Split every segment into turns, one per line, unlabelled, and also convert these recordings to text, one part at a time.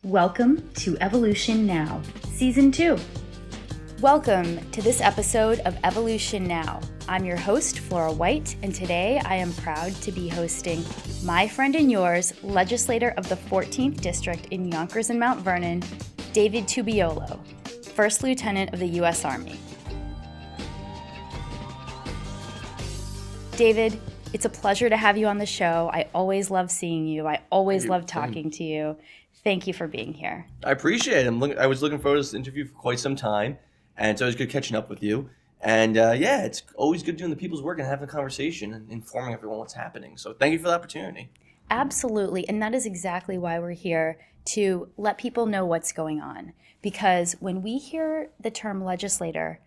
Welcome to Evolution Now, Season 2. Welcome to this episode of Evolution Now. I'm your host, Flora White, and today I am proud to be hosting my friend and yours, Legislator of the 14th District in Yonkers and Mount Vernon, David Tubiolo, First Lieutenant of the U.S. Army. David, it's a pleasure to have you on the show. I always love seeing you. I always love talking to you. Thank you for being here.
I appreciate it. I was looking forward to this interview for quite some time, and it's always good catching up with you. And it's always good doing the people's work and having a conversation and informing everyone what's happening. So thank you for the opportunity.
Absolutely. And that is exactly why we're here, to let people know what's going on. Because when we hear the term legislator,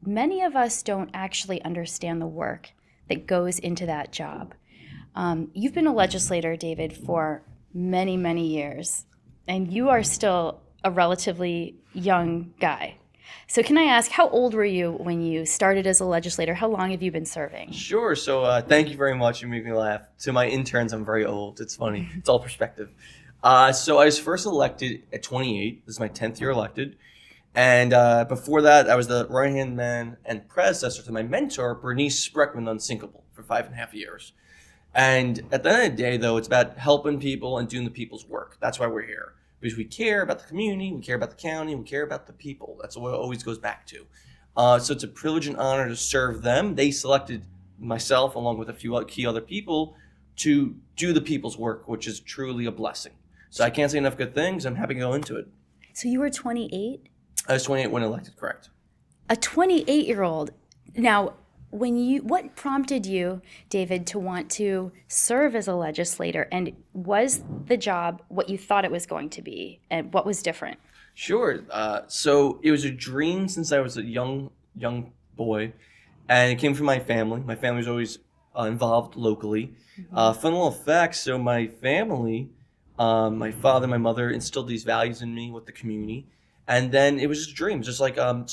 many of us don't actually understand the work that goes into that job. You've been a legislator, David, for many, many years. And you are still a relatively young guy. So can I ask, how old were you when you started as a legislator? How long have you been serving?
Sure. So thank you very much. You make me laugh. To my interns, I'm very old. It's funny. It's all perspective. So I was first elected at 28. This is my 10th year elected. And before that, I was the right-hand man and predecessor to my mentor, Bernice Spreckman, Unsinkable, for 5.5 years. And at the end of the day, though, it's about helping people and doing the people's work. That's why we're here. Because we care about the community, we care about the county, we care about the people. That's what it always goes back to. So it's a privilege and honor to serve them. They selected myself, along with a few key other people, to do the people's work, which is truly a blessing. So I can't say enough good things. I'm happy to go into it.
So you were 28?
I was 28 when elected, correct.
A 28-year-old. Now, what prompted you, David, to want to serve as a legislator? And was the job what you thought it was going to be? And what was different?
Sure. So it was a dream since I was a young boy. And it came from my family. My family was always involved locally. Fun little fact, so my family, my father, my mother instilled these values in me with the community. And then it was just a dream, just like, I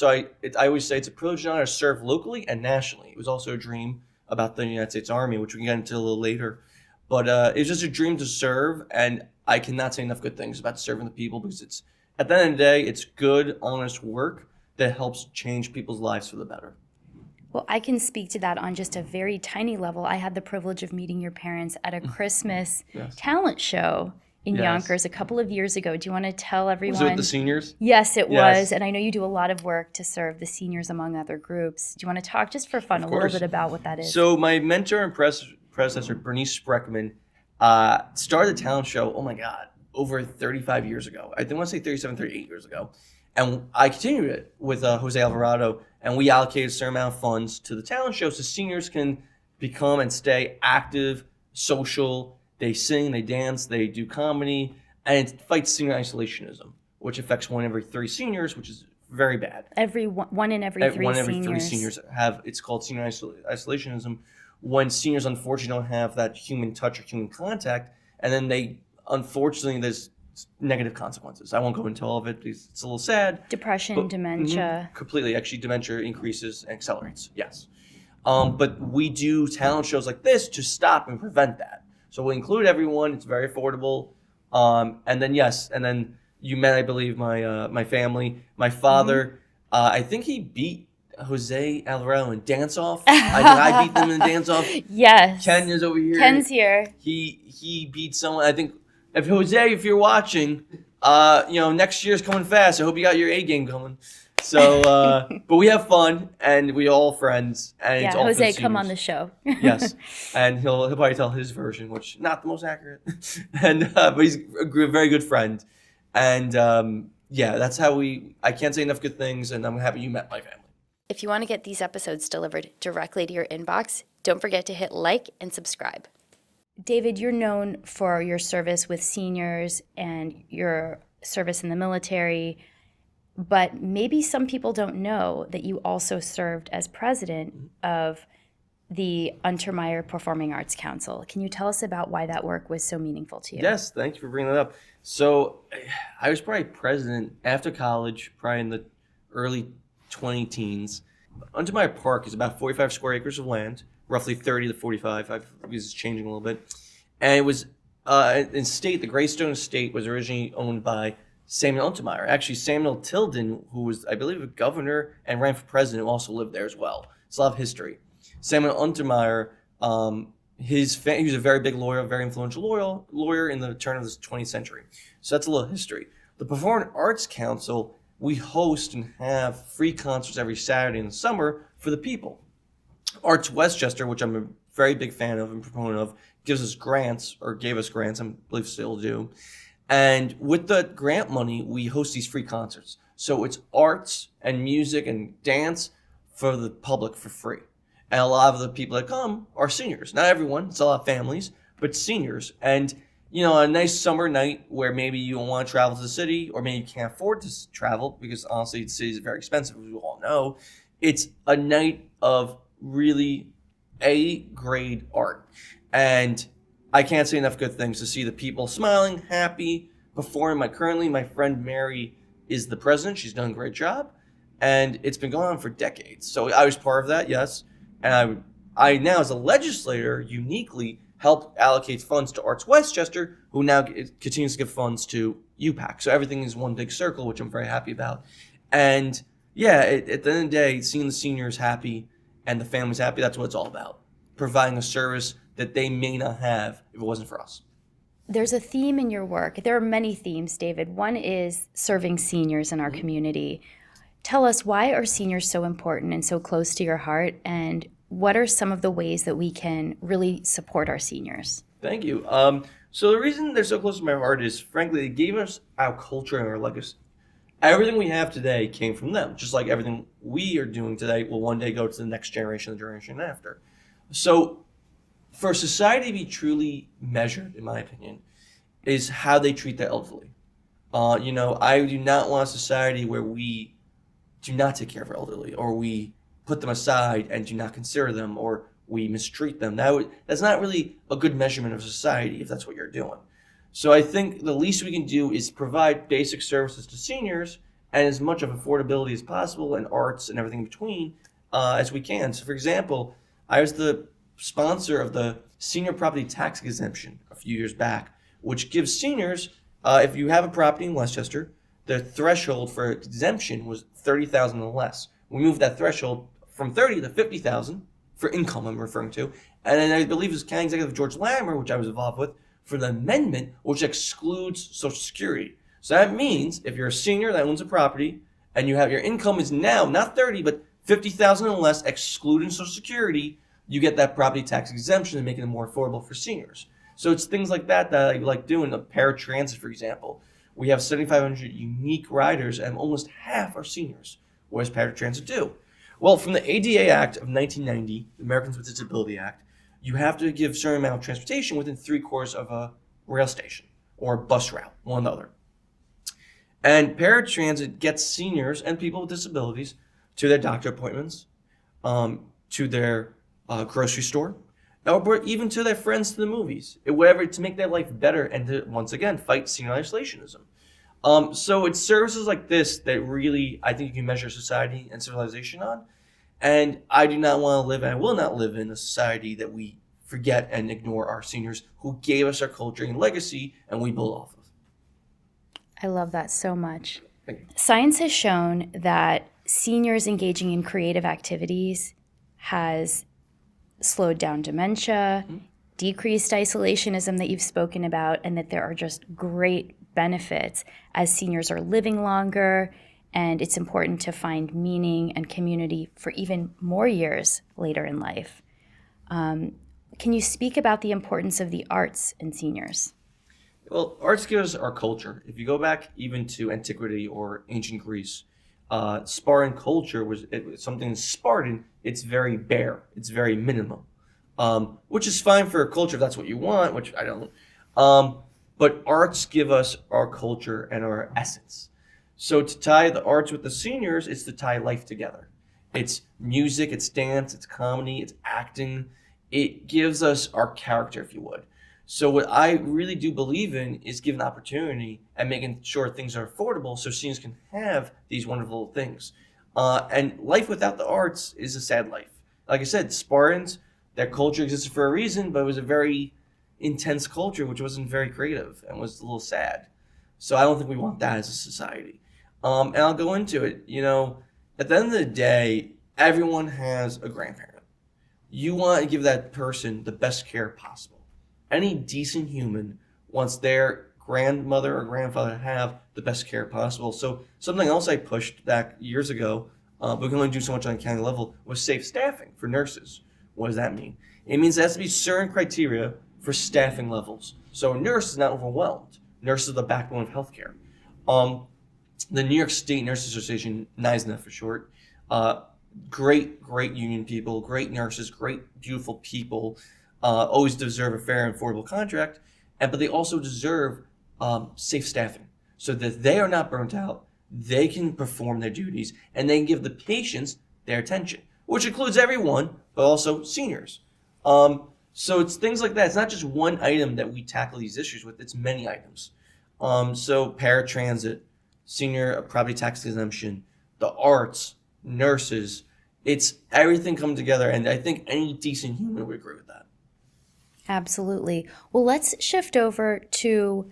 always say it's a privilege and honor to serve locally and nationally. It was also a dream about the United States Army, which we can get into a little later. But it was just a dream to serve, and I cannot say enough good things about serving the people, because it's, at the end of the day, it's good, honest work that helps change people's lives for the better.
Well, I can speak to that on just a very tiny level. I had the privilege of meeting your parents at a Christmas talent show in Yonkers a couple of years ago. Do you want to tell everyone?
Was it with the seniors?
Yes, it was. And I know you do a lot of work to serve the seniors among other groups. Do you want to talk just for fun a little bit about what that is?
So my mentor and predecessor, Bernice Spreckman, started the talent show, oh my God, over 35 years ago. I want to say 37, 38 years ago. And I continued it with Jose Alvarado, and we allocated a certain amount of funds to the talent show so seniors can become and stay active, social. They sing, they dance, they do comedy, and it fights senior isolationism, which affects 1 in every 3 seniors, which is very bad.
One in every 3 seniors.
1 in every 3 seniors have, it's called senior isolationism, when seniors unfortunately don't have that human touch or human contact, and then unfortunately, there's negative consequences. I won't go into all of it because it's a little sad.
Depression, dementia.
Completely. Actually, dementia increases and accelerates, yes. But we do talent shows like this to stop and prevent that. So we'll include everyone. It's very affordable. And then you met, I believe, my family. My father, I think he beat Jose Alvarado in dance-off. I beat them in dance-off.
Yes.
Ken is over here.
Ken's here.
He beat someone. I think, if you're watching, next year's coming fast. I hope you got your A game coming. So, but we have fun, and we all friends, and it's all
Jose,
for the
come on
seniors.
the show.
Yes, and he'll probably tell his version, which not the most accurate, and but he's a very good friend, and that's how I can't say enough good things, and I'm happy you met my family.
If you want to get these episodes delivered directly to your inbox, don't forget to hit like and subscribe. David, you're known for your service with seniors and your service in the military. But maybe some people don't know that you also served as president of the Untermeyer Performing Arts Council. Can you tell us about why that work was so meaningful to you?
Yes, thank you for bringing that up. So I was probably president after college, probably in the early 20-teens. Untermeyer Park is about 45 square acres of land, roughly 30 to 45. It's changing a little bit. And it was the Greystone Estate was originally owned by Samuel Untermeyer. Actually, Samuel Tilden, who was, I believe, a governor and ran for president, who also lived there as well. It's a lot of history. Samuel Untermeyer, he was a very big lawyer, very influential lawyer in the turn of the 20th century. So that's a little history. The Performing Arts Council, we host and have free concerts every Saturday in the summer for the people. Arts Westchester, which I'm a very big fan of and proponent of, gives us grants, or gave us grants, I believe still do. And with the grant money, we host these free concerts. So it's arts and music and dance for the public for free. And a lot of the people that come are seniors. Not everyone, it's a lot of families, but seniors. And, you know, a nice summer night where maybe you don't want to travel to the city, or maybe you can't afford to travel because honestly the city is very expensive, as we all know. It's a night of really A-grade art. And I can't say enough good things to see the people smiling, happy, performing. Currently, my friend Mary is the president. She's done a great job. And it's been going on for decades. So I was part of that, yes. And I now, as a legislator, uniquely help allocate funds to Arts Westchester, who now continues to give funds to UPAC. So everything is one big circle, which I'm very happy about. And yeah, at the end of the day, seeing the seniors happy and the families happy, that's what it's all about. Providing a service that they may not have if it wasn't for us.
There's a theme in your work. There are many themes, David. One is serving seniors in our community. Tell us, why are seniors so important and so close to your heart, and what are some of the ways that we can really support our seniors?
Thank you. So the reason they're so close to my heart is, frankly, they gave us our culture and our legacy. Everything we have today came from them, just like everything we are doing today will one day go to the next generation, the generation after. So for society to be truly measured, in my opinion, is how they treat the elderly. You know, I do not want a society where we do not take care of our elderly, or we put them aside and do not consider them, or we mistreat them. That's not really a good measurement of society if that's what you're doing. So I think the least we can do is provide basic services to seniors and as much of affordability as possible, and arts and everything in between as we can. So for example, I was the sponsor of the senior property tax exemption a few years back, which gives seniors, if you have a property in Westchester, the threshold for exemption was $30,000 and less. We moved that threshold from 30 to 50,000 for income, I'm referring to. And then I believe it was County Executive George Lammer, which I was involved with, for the amendment, which excludes Social Security. So that means if you're a senior that owns a property and you have your income is now not 30 but 50,000 and less, excluding Social Security, you get that property tax exemption and making it more affordable for seniors. So it's things like that I like doing. A paratransit, for example. We have 7,500 unique riders, and almost half are seniors. What does paratransit do? Well, from the ADA Act of 1990, the Americans with Disability Act, you have to give a certain amount of transportation within 3/4 of a rail station or bus route, one or the other. And paratransit gets seniors and people with disabilities to their doctor appointments, to their grocery store, or even to their friends to the movies, whatever, to make their life better and to, once again, fight senior isolationism. So it's services like this that really, I think you can measure society and civilization on. And I do not want to live, and I will not live in a society that we forget and ignore our seniors who gave us our culture and legacy, and we build off of.
I love that so much.
Thank you.
Science has shown that seniors engaging in creative activities has slowed down dementia, decreased isolationism that you've spoken about, and that there are just great benefits as seniors are living longer, and it's important to find meaning and community for even more years later in life. Can you speak about the importance of the arts in seniors?
Well, arts gives us our culture. If you go back even to antiquity or ancient Greece, Spartan culture was something Spartan. It's very bare. It's very minimum, which is fine for a culture if that's what you want, which I don't. But arts give us our culture and our essence. So to tie the arts with the seniors, it's to tie life together. It's music, it's dance, it's comedy, it's acting. It gives us our character, if you would. So what I really do believe in is giving opportunity and making sure things are affordable so seniors can have these wonderful things. And life without the arts is a sad life. Like I said, Spartans, their culture existed for a reason, but it was a very intense culture, which wasn't very creative and was a little sad. So I don't think we want that as a society. And I'll go into it. At the end of the day, everyone has a grandparent. You want to give that person the best care possible. Any decent human wants their grandmother or grandfather to have the best care possible. So something else I pushed back years ago, but we can only do so much on a county level, was safe staffing for nurses. What does that mean? It means there has to be certain criteria for staffing levels. So a nurse is not overwhelmed. Nurses are the backbone of healthcare. The New York State Nurses Association, NYSNA for short, great union people, great nurses, great, beautiful people, always deserve a fair and affordable contract, but they also deserve safe staffing so that they are not burnt out, they can perform their duties, and they can give the patients their attention, which includes everyone, but also seniors. So it's things like that. It's not just one item that we tackle these issues with, it's many items. So paratransit, senior property tax exemption, the arts, nurses, it's everything come together, and I think any decent human would agree with that.
Absolutely. Well, let's shift over to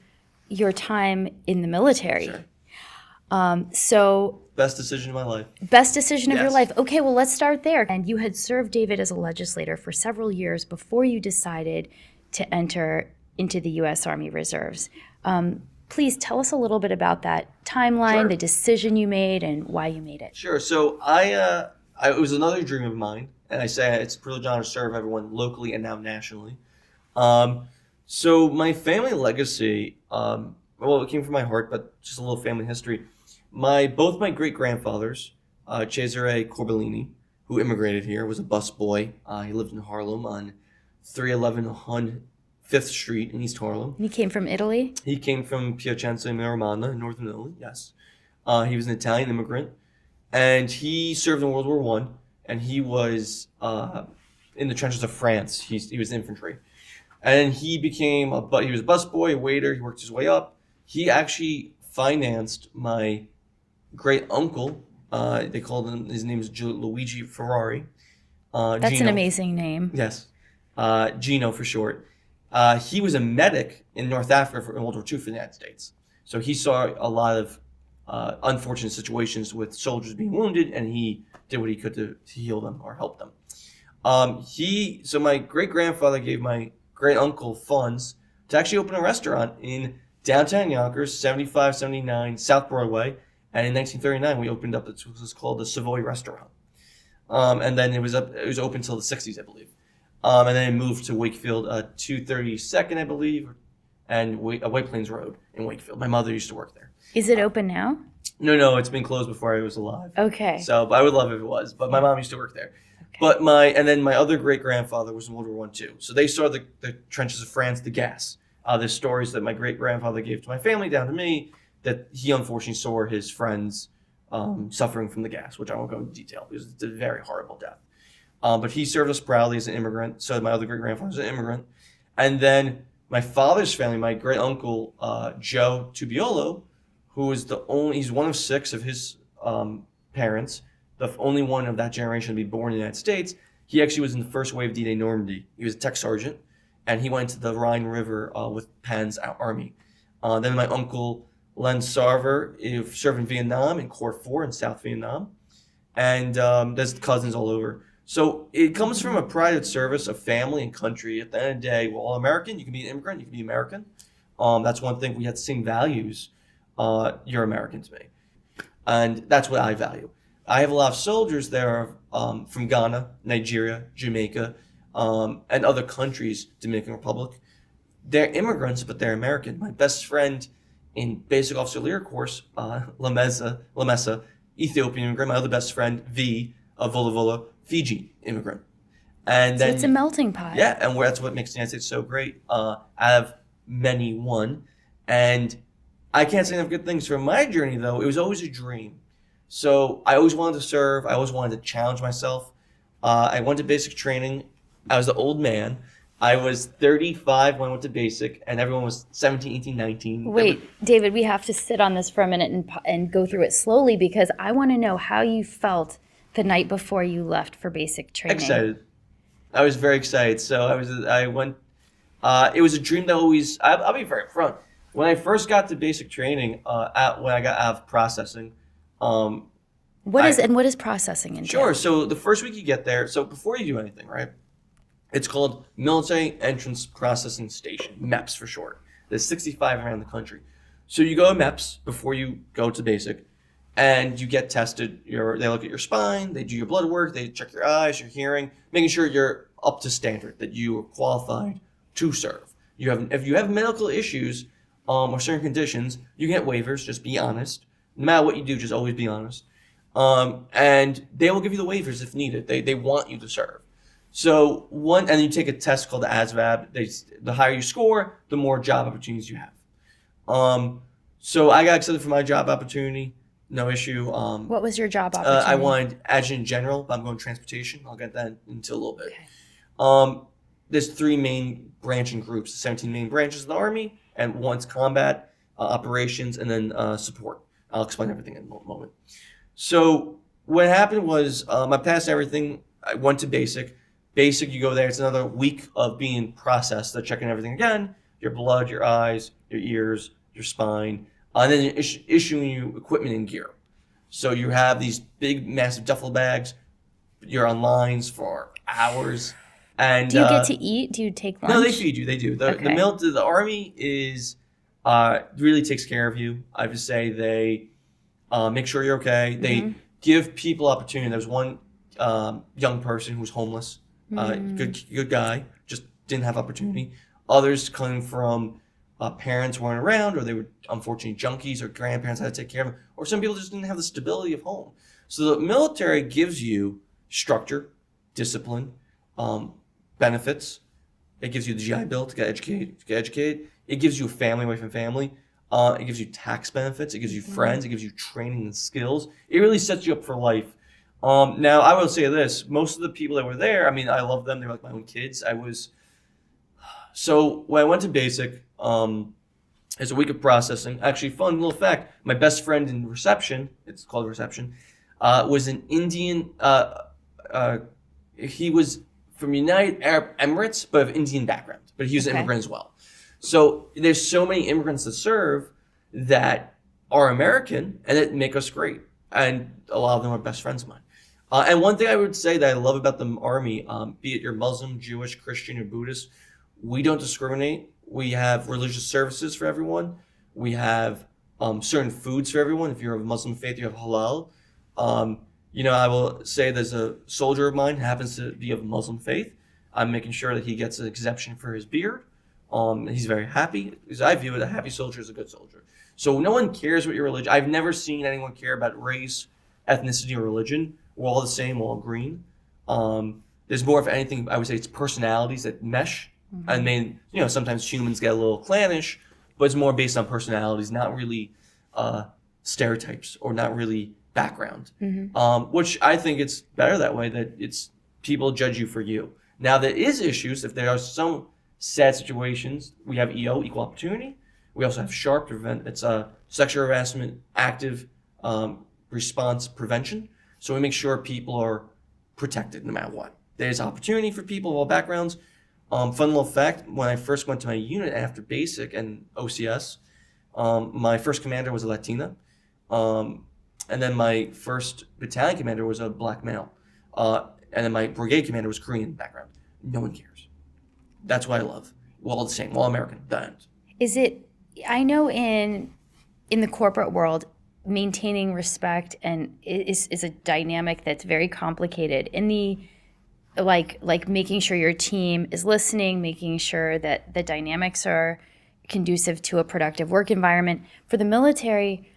your time in the military.
Sure.
So
best decision of my life.
Best decision of your
Yes.
life. Okay, well, let's start there. And you had served, David, as a legislator for several years before you decided to enter into the U.S. Army Reserves. Please tell us a little bit about that timeline,
Sure.
the decision you made, and why you made it.
Sure. So it was another dream of mine, and I say it's a privilege and honor to serve everyone locally and now nationally. So my family legacy, it came from my heart, but just a little family history. Both my great grandfathers, Cesare Corbellini, who immigrated here, was a busboy. He lived in Harlem on 311 5th Street in East Harlem.
You came from Italy?
He came from Piacenza and Romagna in northern Italy, yes. He was an Italian immigrant, and he served in World War I, and he was in the trenches of France. He was infantry. And he was a busboy, a waiter, he worked his way up. He actually financed my great uncle, they called him, his name is Luigi Ferrari.
That's
Gino.
an amazing name.
Yes, Gino for short. He was a medic in North Africa in World War II for the United States. So he saw a lot of unfortunate situations with soldiers being wounded, and he did what he could to heal them or help them. So my great-grandfather gave my great-uncle funds to actually open a restaurant in downtown Yonkers, 7579 South Broadway. And in 1939, we opened up, it was called the Savoy Restaurant. And then it was open until the 60s, I believe. And then it moved to Wakefield, 232nd, I believe, and White Plains Road in Wakefield. My mother used to work there.
Is it open now?
No, it's been closed before I was alive.
Okay.
So, but I would love if it was. But my mom used to work there.
Okay.
But then my other great grandfather was in World War I too. So they saw the trenches of France, the gas. There's stories that my great grandfather gave to my family down to me that he unfortunately saw his friends suffering from the gas, which I won't go into detail because it's a very horrible death. But he served us proudly as an immigrant. So my other great grandfather was an immigrant. And then my father's family, my great uncle Joe Tubiolo, who is he's one of 6 of his parents, the only one of that generation to be born in the United States. He actually was in the first wave of D-Day Normandy. He was a tech sergeant, and he went to the Rhine River with Pan's army. Then my uncle Len Sarver served in Vietnam in Corps 4 in South Vietnam, and there's cousins all over. So it comes from a pride of service of family and country. At the end of the day, we're all American. You can be an immigrant. You can be American. That's one thing. We have the same values. You're American to me. And that's what I value. I have a lot of soldiers there from Ghana, Nigeria, Jamaica, and other countries, Dominican Republic. They're immigrants, but they're American. My best friend in Basic Officer Leader course, Lamesa, Ethiopian immigrant. My other best friend, V, of Vola, Fiji immigrant. And then,
so it's a melting pot.
Yeah, and that's what makes the United States so great. I have many one, and I can't say enough good things from my journey, though. It was always a dream. So I always wanted to serve. I always wanted to challenge myself. I went to basic training. I was the old man. I was 35 when I went to basic, and everyone was 17, 18, 19.
Wait, David, we have to sit on this for a minute and go through it slowly because I want to know how you felt the night before you left for basic training.
Excited. I was very excited. So I went. It was a dream that always. I'll be very upfront. When I first got to basic training, when I got out of processing,
What is processing entail?
Sure. So the first week you get there, so before you do anything, right? It's called Military Entrance Processing Station, MEPS for short. There's 65 around the country. So you go to MEPS before you go to basic, and you get tested. They look at your spine, they do your blood work, they check your eyes, your hearing, making sure you're up to standard, that you are qualified to serve. If you have medical issues or certain conditions, you get waivers. Just be honest. No matter what you do, just always be honest. And they will give you the waivers if needed. They want you to serve. So and you take a test called the ASVAB. The higher you score, the more job opportunities you have. So I got accepted for my job opportunity, no issue.
What was your job opportunity?
I wanted adjutant general, but I'm going transportation. I'll get that into a little bit. Okay. There's 3 main branching groups, 17 main branches of the Army, and one's combat, operations, and then support. I'll explain everything in a moment. So what happened was I passed everything. I went to basic. Basic, you go there. It's another week of being processed. They're checking everything again, your blood, your eyes, your ears, your spine, and then issuing you equipment and gear. So you have these big, massive duffel bags. You're on lines for hours. And
do you get to eat? Do you take lunch?
No, they feed you. They do. The Army is really takes care of you. I would say they make sure you're okay. They give people opportunity. There's one young person who was homeless. Good guy, just didn't have opportunity. Others coming from parents weren't around, or they were unfortunately junkies, or grandparents had to take care of them, or some people just didn't have the stability of home. So the military gives you structure, discipline, benefits. It gives you the GI Bill to get educated. It gives you a family away from family. It gives you tax benefits. It gives you friends. It gives you training and skills. It really sets you up for life. Now, I will say this. Most of the people that were there, I mean, I love them. They were like my own kids. So when I went to basic, it's a week of processing. Actually, fun little fact, my best friend in reception, it's called reception, was an Indian, he was from United Arab Emirates, but of Indian background. But he was an immigrant as well. So there's so many immigrants to serve that are American and that make us great. And a lot of them are best friends of mine. And one thing I would say that I love about the Army, be it you're Muslim, Jewish, Christian, or Buddhist, we don't discriminate. We have religious services for everyone. We have certain foods for everyone. If you're of Muslim faith, you have halal. I will say there's a soldier of mine who happens to be of Muslim faith. I'm making sure that he gets an exemption for his beard. He's very happy, because I view it, a happy soldier is a good soldier. So no one cares what your religion. I've never seen anyone care about race, ethnicity, or religion. We're all the same, we're all green. There's more, if anything, I would say it's personalities that mesh. I mean, sometimes humans get a little clannish, but it's more based on personalities, not really stereotypes or not really background. Which I think it's better that way, that it's people judge you for you. Now, there is issues. If there are some sad situations, we have EO, equal opportunity. We also have SHARP, it's sexual harassment, active response prevention. So we make sure people are protected no matter what. There's opportunity for people of all backgrounds. Fun little fact, when I first went to my unit after basic and OCS, my first commander was a Latina. And then my first battalion commander was a black male. And then my brigade commander was Korean background. No one cares. That's what I love. We're all the same. We're all American. The end.
I know in the corporate world, maintaining respect and is a dynamic that's very complicated. In the like making sure your team is listening, making sure that the dynamics are conducive to a productive work environment. For the military,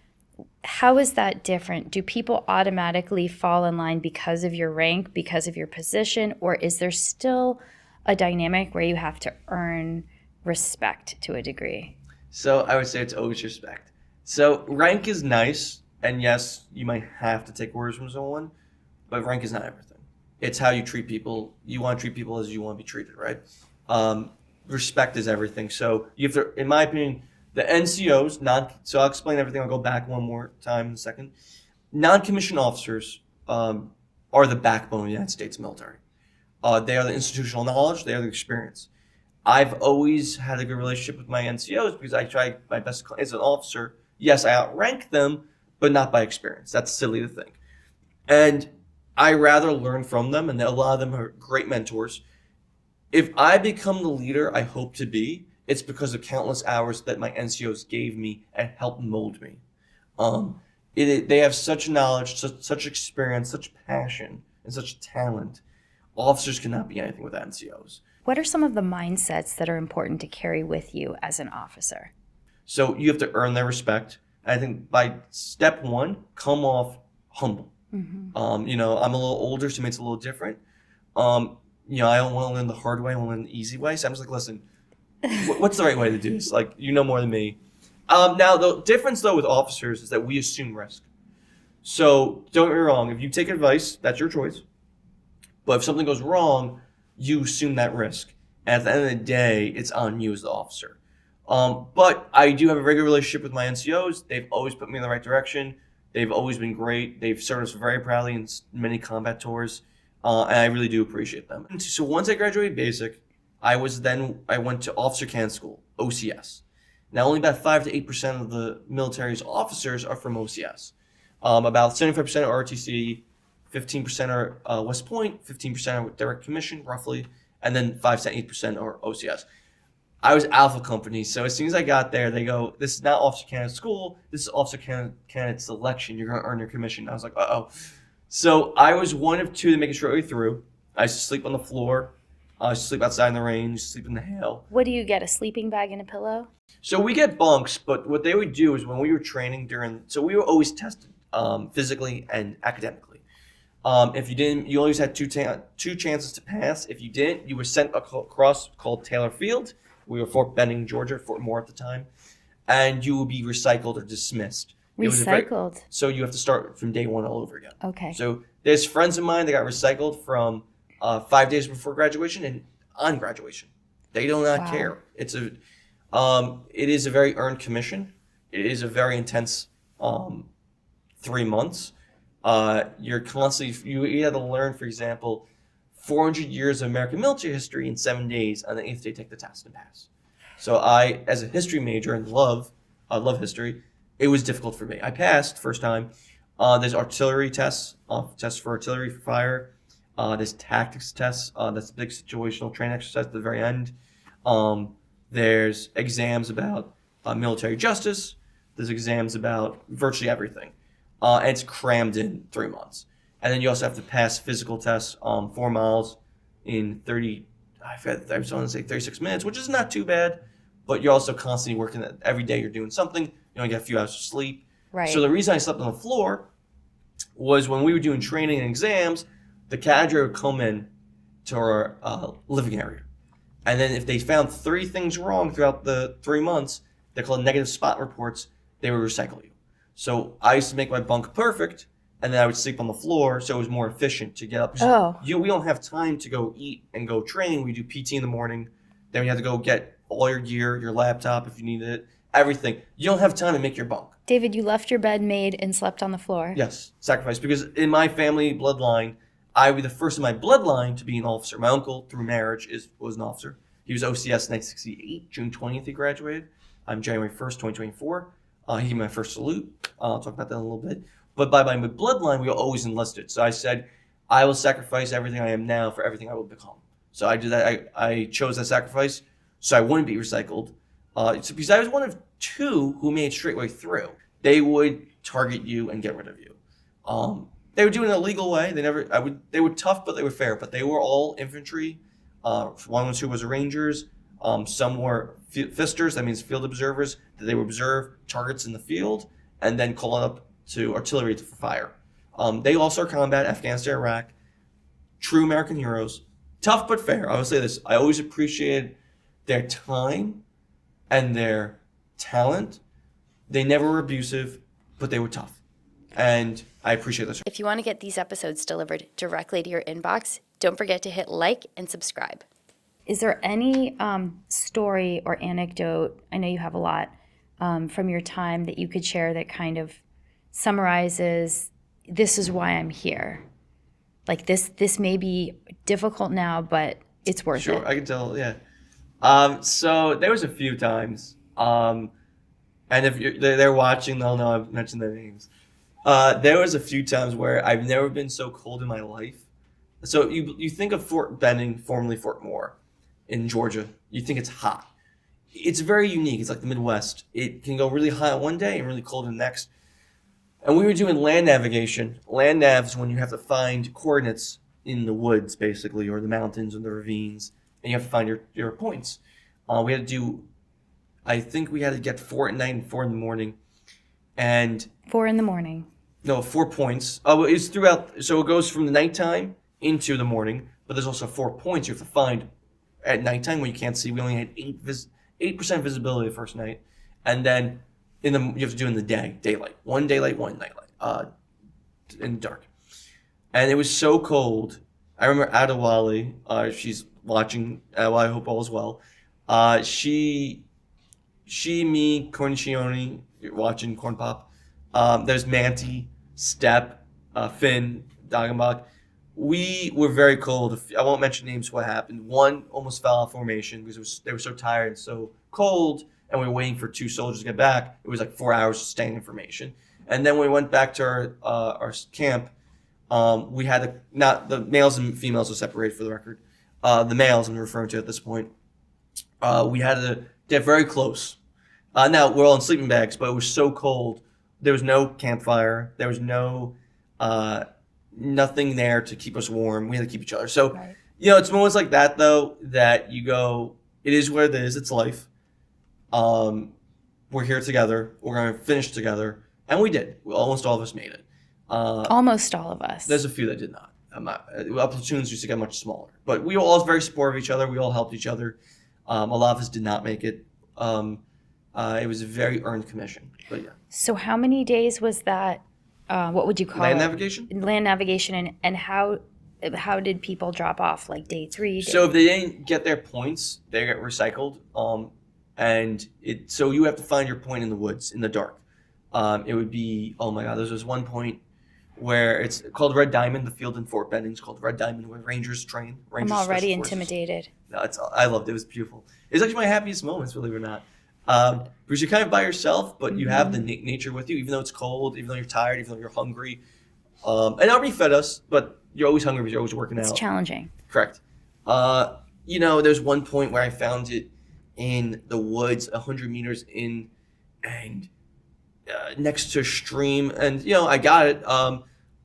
how is that different? Do people automatically fall in line because of your rank, because of your position, or is there still a dynamic where you have to earn respect to a degree?
So I would say it's always respect. So rank is nice, and yes, you might have to take orders from someone, but rank is not everything. It's how you treat people. You want to treat people as you want to be treated, right? Respect is everything. So you have to, in my opinion, the NCOs, so I'll explain everything. I'll go back one more time in a second. Non-commissioned officers are the backbone of the United States military. They are the institutional knowledge. They are the experience. I've always had a good relationship with my NCOs because I try my best as an officer. Yes, I outrank them, but not by experience. That's silly to think. And I rather learn from them, and a lot of them are great mentors. If I become the leader I hope to be, it's because of countless hours that my NCOs gave me and helped mold me. They have such knowledge, such experience, such passion, and such talent. Officers cannot be anything without NCOs.
What are some of the mindsets that are important to carry with you as an officer?
So you have to earn their respect. I think by step one, come off humble. I'm a little older, so it's a little different. I don't want to learn the hard way. I want to learn the easy way. So I'm just like, listen, what's the right way to do this? Like, you know more than me. Now, the difference, though, with officers is that we assume risk. So don't get me wrong. If you take advice, that's your choice. But if something goes wrong, you assume that risk. And at the end of the day, it's on you as the officer. But I do have a very good relationship with my NCOs. They've always put me in the right direction. They've always been great. They've served us very proudly in many combat tours. And I really do appreciate them. And so once I graduated basic, I went to Officer Candidate School, OCS. Now, only about 5 to 8% of the military's officers are from OCS. About 75% are RTC, 15% are West Point, 15% are direct commission, roughly, and then 5 to 8% are OCS. I was Alpha Company, so as soon as I got there, they go, this is not Officer Candidate School, this is Officer Candidate Selection. You're going to earn your commission. I was like, uh-oh. So I was one of two to make it straight way through. I used to sleep on the floor. I used to sleep outside in the rain, sleep in the hail.
What do you get, a sleeping bag and a pillow?
So we get bunks, but what they would do is when we were training so we were always tested physically and academically. If you didn't, you always had two chances to pass. If you didn't, you were sent across called Taylor Field. We were Fort Benning, Georgia, Fort Moore at the time. And you would be recycled or dismissed.
Recycled?
So you have to start from day one all over again.
Okay.
So there's friends of mine that got recycled from 5 days before graduation and on graduation. They do not care. It is a very earned commission. It is a very intense 3 months. You have to learn, for example, 400 years of American military history in 7 days, and the 8th day take the test and pass. So I, as a history major and love history, it was difficult for me. I passed first time. There's artillery tests, tests for artillery for fire. There's tactics tests. That's a big situational training exercise at the very end. There's exams about military justice. There's exams about virtually everything. And it's crammed in 3 months. And then you also have to pass physical tests, 4 miles in 36 minutes, which is not too bad. But you're also constantly working. Every day you're doing something. You only get a few hours of sleep.
Right.
So the reason I slept on the floor was when we were doing training and exams, the cadre would come in to our living area. And then if they found 3 things wrong throughout the 3 months, they're called negative spot reports, they would recycle you. So I used to make my bunk perfect, and then I would sleep on the floor, so it was more efficient to get up.
Oh.
We don't have time to go eat and go train. We do PT in the morning. Then we have to go get all your gear, your laptop if you need it, everything. You don't have time to make your bunk.
David, you left your bed made and slept on the floor.
Yes, sacrifice. Because in my family bloodline, I was the first in my bloodline to be an officer. My uncle, through marriage, was an officer. He was OCS 1968, June 20th he graduated. I'm January 1st, 2024. He gave me my first salute. I'll talk about that in a little bit. But by my bloodline, we were always enlisted. So I said, I will sacrifice everything I am now for everything I will become. So I did that. I chose that sacrifice so I wouldn't be recycled. Because I was one of 2 who made it straight way through. They would target you and get rid of you. They would do it in a legal way. They were tough, but they were fair. But they were all infantry. One or 2 was Rangers. Some were fisters. That means field observers. That they would observe targets in the field and then call it up to artillery for fire. They also are combat, Afghanistan, Iraq. True American heroes. Tough but fair. I will say this. I always appreciated their time and their talent. They never were abusive, but they were tough. And I appreciate this.
If you want to get these episodes delivered directly to your inbox, don't forget to hit like and subscribe. Is there any story or anecdote, I know you have a lot, from your time that you could share that kind of summarizes, this is why I'm here? Like this may be difficult now, but it's worth it.
Sure, I can tell, yeah. So there was a few times. And if they're watching, they'll know I've mentioned their names. There was a few times where I've never been so cold in my life. So you think of Fort Benning, formerly Fort Moore, in Georgia. You think it's hot. It's very unique. It's like the Midwest. It can go really hot one day and really cold the next. And we were doing land navigation. Land nav is when you have to find coordinates in the woods, basically, or the mountains or the ravines, and you have to find your points. We had to do, I think we had to get 4 at night and 4 in the morning. And
4 in the morning.
no, 4 points. Oh, it's throughout. So it goes from the nighttime into the morning, but there's also 4 points you have to find at nighttime when you can't see. We only had 8% visibility the first night, and then you have to do in the daylight. One daylight, one nightlight, in the dark. And it was so cold. I remember Adewale, she's watching. Well, I hope all is well. Me, Cornicione, watching Corn Pop. There's Manti, Step, Finn, Dagenbach. We were very cold. I won't mention names. What happened? One almost fell out formation because they were so tired and so cold, and we were waiting for 2 soldiers to get back. It was like 4 hours staying in formation. And then when we went back to our camp, we had not the males and females were separated for the record. The males I'm referring to at this point. We had to get very close. Now we're all in sleeping bags, but it was so cold. There was no campfire. There was no nothing there to keep us warm. We had to keep each other. So,
Right.
it's moments like that though that you go, it is what it is. It's life. We're here together. We're going to finish together, and we did. Almost all of us made it.
Almost all of us.
There's a few that did not. Our platoons used to get much smaller, but we were all very supportive of each other. We all helped each other. A lot of us did not make it. It was a very earned commission, but yeah.
So how many days was that? What would you call
Land
it?
navigation?
Land navigation, and how did people drop off? Like day 3?
So if they didn't get their points, they get recycled. So you have to find your point in the woods in the dark. It would be, oh my God, there's this one point where it's called Red Diamond. The field in Fort Benning is called Red Diamond, where Rangers train. Rangers
I'm already
Special Forces.
intimidated.
No, I loved it. It was beautiful. It's actually my happiest moments, believe it or not. Because you're kind of by yourself, but you have the nature with you, even though it's cold, even though you're tired, even though you're hungry. And Army fed us, but you're always hungry because you're always working out.
It's challenging.
Correct. There's one point where I found it in the woods, 100 meters in, and next to a stream, and I got it.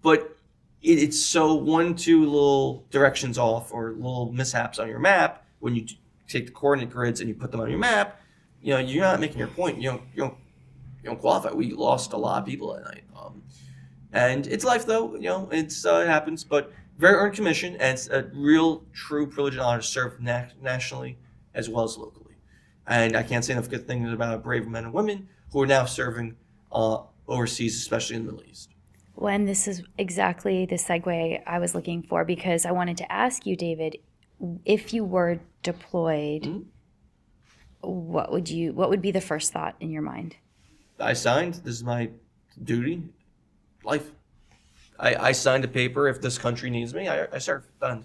But it's so 1-2 little directions off or little mishaps on your map when you take the coordinate grids and you put them on your map. You're not making your point. You don't qualify. We lost a lot of people that night. And it's life though. It happens. But very earned commission, and it's a real, true privilege and honor to serve nationally as well as locally. And I can't say enough good things about brave men and women who are now serving overseas, especially in the Middle East.
When this is exactly the segue I was looking for, because I wanted to ask you, David, if you were deployed, what would be the first thought in your mind?
I signed. This is my duty, life. I signed a paper. If this country needs me, I serve. Done.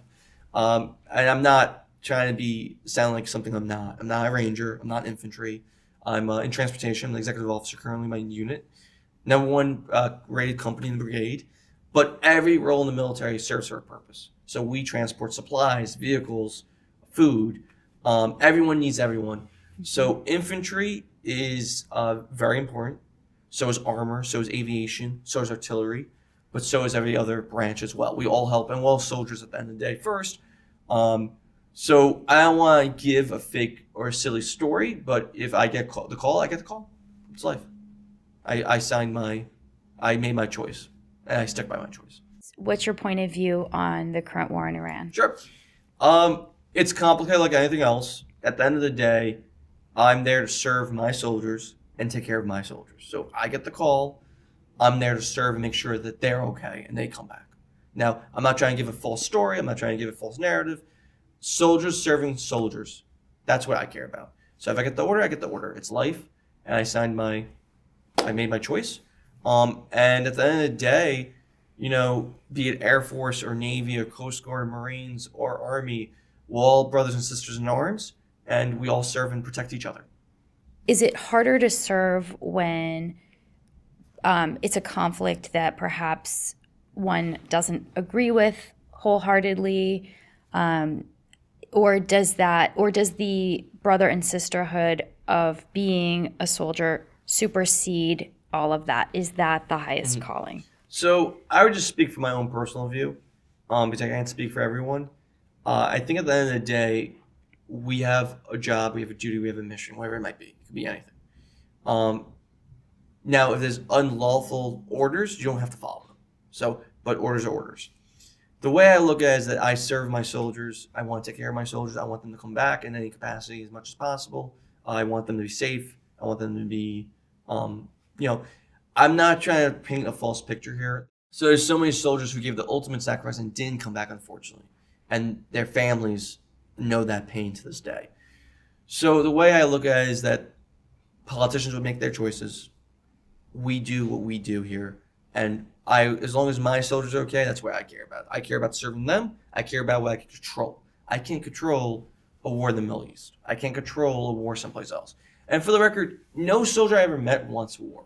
And I'm not trying to sound like something I'm not. I'm not a ranger. I'm not infantry. I'm in transportation. I'm the executive officer currently, my unit. Number 1 rated company in the brigade. But every role in the military serves for a purpose. So we transport supplies, vehicles, food. Everyone needs everyone. So infantry is very important. So is armor. So is aviation. So is artillery. But so is every other branch as well. We all help, and we're all soldiers at the end of the day first. So I don't want to give a fake or a silly story, but if I get the call, I get the call. It's life. I made my choice, and I stuck by my choice.
What's your point of view on the current war in Iran?
Sure. It's complicated like anything else. At the end of the day, I'm there to serve my soldiers and take care of my soldiers. So I get the call. I'm there to serve and make sure that they're okay and they come back. Now, I'm not trying to give a false story. I'm not trying to give a false narrative. Soldiers serving soldiers. That's what I care about. So if I get the order, I get the order. It's life. And I made my choice. And at the end of the day, be it Air Force or Navy or Coast Guard or Marines or Army, we're all brothers and sisters in arms. and we all serve and protect each other.
Is it harder to serve when it's a conflict that perhaps one doesn't agree with wholeheartedly, or does the brother and sisterhood of being a soldier supersede all of that? Is that the highest calling?
So I would just speak from my own personal view, because I can't speak for everyone. I think at the end of the day, we have a job, we have a duty, we have a mission, whatever it might be. It could be anything. Now, if there's unlawful orders, you don't have to follow them. So, but orders are orders. The way I look at it is that I serve my soldiers. I want to take care of my soldiers. I want them to come back in any capacity as much as possible. I want them to be safe. I want them to be, I'm not trying to paint a false picture here. So there's so many soldiers who gave the ultimate sacrifice and didn't come back, unfortunately. And their families know that pain to this day. So the way I look at it is that politicians would make their choices. We do what we do here. And as long as my soldiers are okay, that's what I care about. I care about serving them. I care about what I can control. I can't control a war in the Middle East. I can't control a war someplace else. And for the record, no soldier I ever met wants war.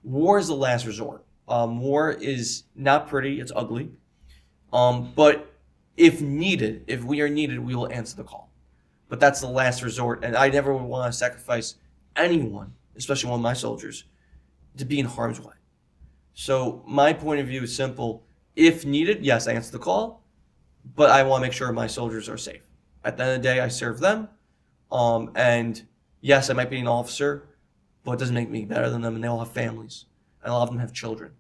War is the last resort. War is not pretty. It's ugly. But if needed, if we are needed, we will answer the call. But that's the last resort. And I never would want to sacrifice anyone, especially one of my soldiers, to be in harm's way. So my point of view is simple. If needed, yes, I answer the call, but I want to make sure my soldiers are safe. At the end of the day, I serve them. And yes, I might be an officer, but it doesn't make me better than them, and they all have families. And a lot of them have children.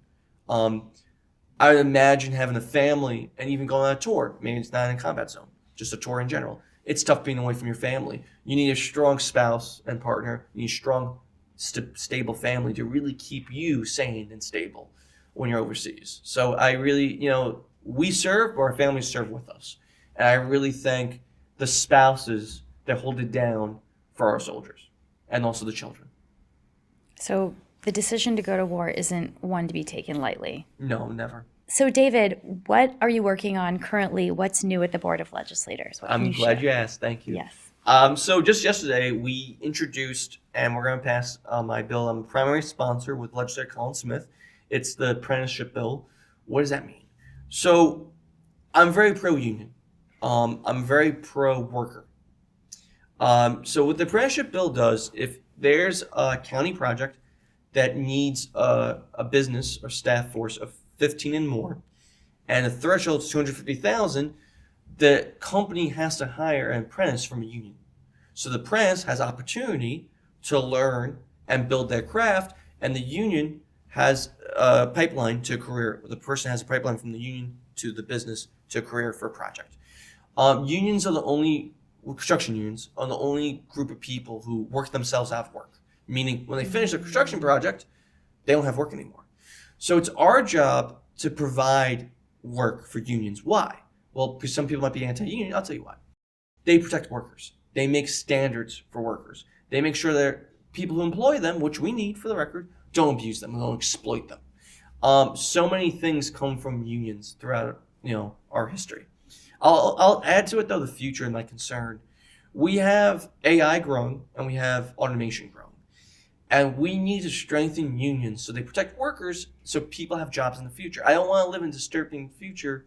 I would imagine having a family and even going on a tour. Maybe it's not in a combat zone, just a tour in general. It's tough being away from your family. You need a strong spouse and partner. You need a strong, stable family to really keep you sane and stable when you're overseas. So I really, we serve, but our families serve with us. And I really thank the spouses that hold it down for our soldiers and also the children.
So the decision to go to war isn't one to be taken lightly.
No, never.
So David, what are you working on currently? What's new at the Board of Legislators?
I'm glad you asked. Thank you.
Yes.
So just yesterday, we introduced, and we're going to pass my bill. I'm a primary sponsor with Legislator Colin Smith. It's the apprenticeship bill. What does that mean? So I'm very pro-union. I'm very pro-worker. So what the apprenticeship bill does, if there's a county project that needs a business or staff force of 15 and more, and the threshold is 250,000, the company has to hire an apprentice from a union. So the apprentice has opportunity to learn and build their craft, and the union has a pipeline to a career. The person has a pipeline from the union to the business to a career for a project. Unions are the only, construction unions are the only group of people who work themselves out of work. Meaning when they finish a construction project, they don't have work anymore. So it's our job to provide work for unions. Why? Well, because some people might be anti-union. I'll tell you why. They protect workers. They make standards for workers. They make sure that people who employ them, which we need for the record, don't abuse them, don't exploit them. So many things come from unions throughout, our history. I'll add to it though the future and my concern. We have AI growing and we have automation growing. And we need to strengthen unions so they protect workers so people have jobs in the future. I don't want to live in a disturbing future